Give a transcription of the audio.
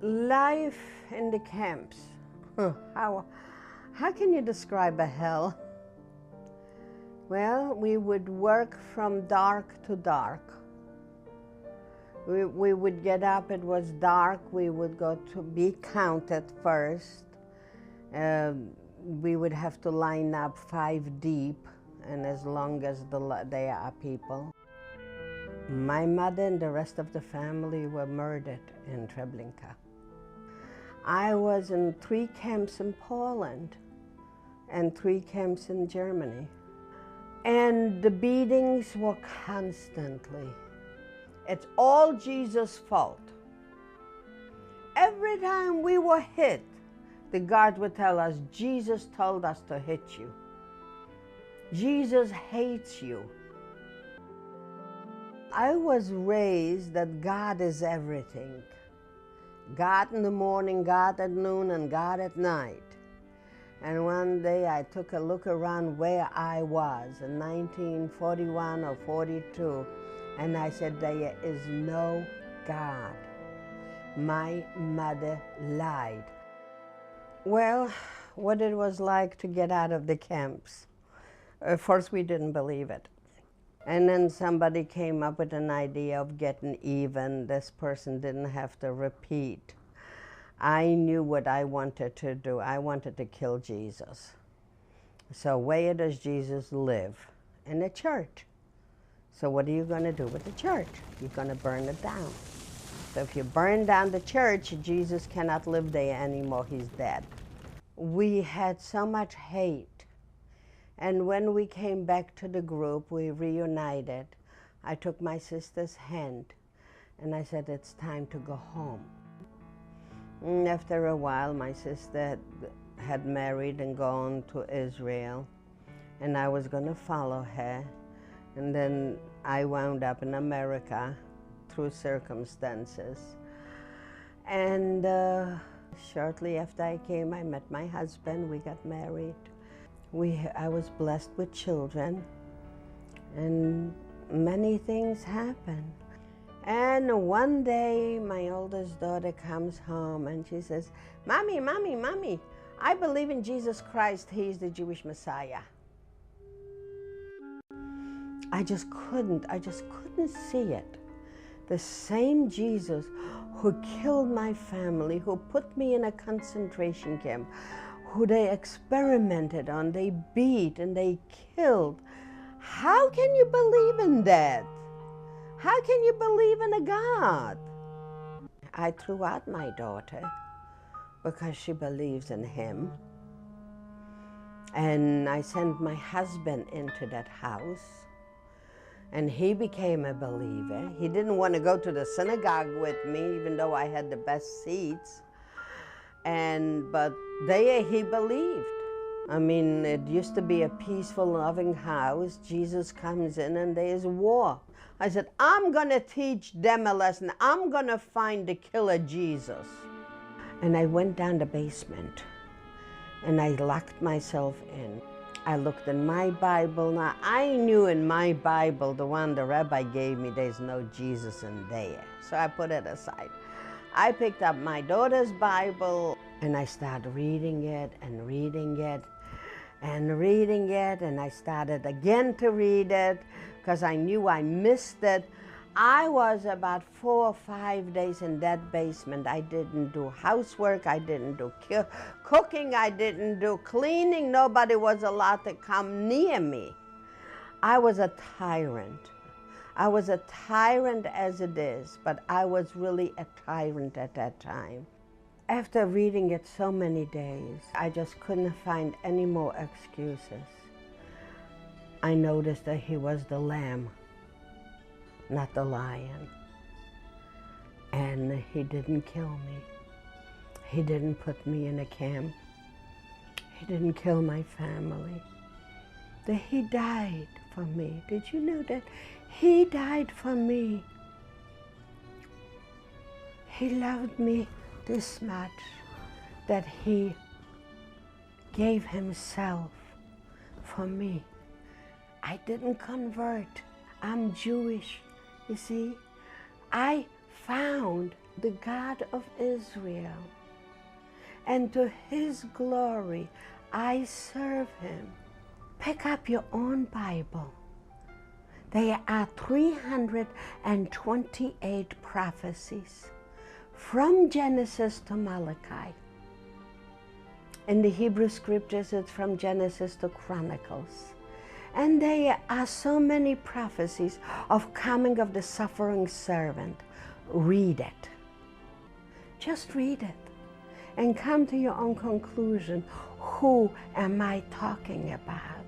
Life in the camps. How can you describe a hell? Well, we would work from dark to dark. We would get up, it was dark, we would go to be counted first. We would have to line up 5 deep, and as long as there are people. My mother and the rest of the family were murdered in Treblinka. I was in 3 camps in Poland and 3 camps in Germany. And the beatings were constantly. It's all Jesus' fault. Every time we were hit, the guard would tell us, Jesus told us to hit you. Jesus hates you. I was raised that God is everything. God in the morning, God at noon, and God at night. And one day I took a look around where I was in 1941 or 42, and I said, there is no God. My mother lied. Well, what it was like to get out of the camps. First, we didn't believe it. And then somebody came up with an idea of getting even. This person didn't have to repeat. I knew what I wanted to do. I wanted to kill Jesus. So where does Jesus live? In the church. So what are you going to do with the church? You're going to burn it down. So if you burn down the church, Jesus cannot live there anymore. He's dead. We had so much hate. And when we came back to the group, we reunited. I took my sister's hand and I said, it's time to go home. And after a while, my sister had married and gone to Israel, and I was going to follow her. And then I wound up in America through circumstances. And shortly after I came, I met my husband. We got married. I was blessed with children, and many things happened. And one day, my oldest daughter comes home and she says, Mommy, Mommy, Mommy, I believe in Jesus Christ. He is the Jewish Messiah. I just couldn't see it. The same Jesus who killed my family, who put me in a concentration camp, who they experimented on, they beat and they killed. How can you believe in that? How can you believe in a God? I threw out my daughter because she believes in him. And I sent my husband into that house, and he became a believer. He didn't want to go to the synagogue with me, even though I had the best seats. But there he believed. I mean, it used to be a peaceful, loving house. Jesus comes in and there's war. I said, I'm going to teach them a lesson. I'm going to find the killer Jesus. And I went down the basement and I locked myself in. I looked in my Bible. Now, I knew in my Bible, the one the rabbi gave me, there's no Jesus in there. So I put it aside. I picked up my daughter's Bible and I started reading it and reading it and reading it, and I started again to read it because I knew I missed it. I was about 4 or 5 days in that basement. I didn't do housework, I didn't do cooking, I didn't do cleaning. Nobody was allowed to come near me. I was a tyrant. I was a tyrant as it is, but I was really a tyrant at that time. After reading it so many days, I just couldn't find any more excuses. I noticed that he was the lamb, not the lion. And he didn't kill me. He didn't put me in a camp. He didn't kill my family. That he died for me. Did you know that? He died for me. He loved me this much that he gave himself for me. I didn't convert. I'm Jewish, you see. I found the God of Israel, and to His glory I serve Him. Pick up your own Bible. There are 328 prophecies from Genesis to Malachi. In the Hebrew scriptures, it's from Genesis to Chronicles. And there are so many prophecies of coming of the suffering servant. Read it. Just read it and come to your own conclusion. Who am I talking about?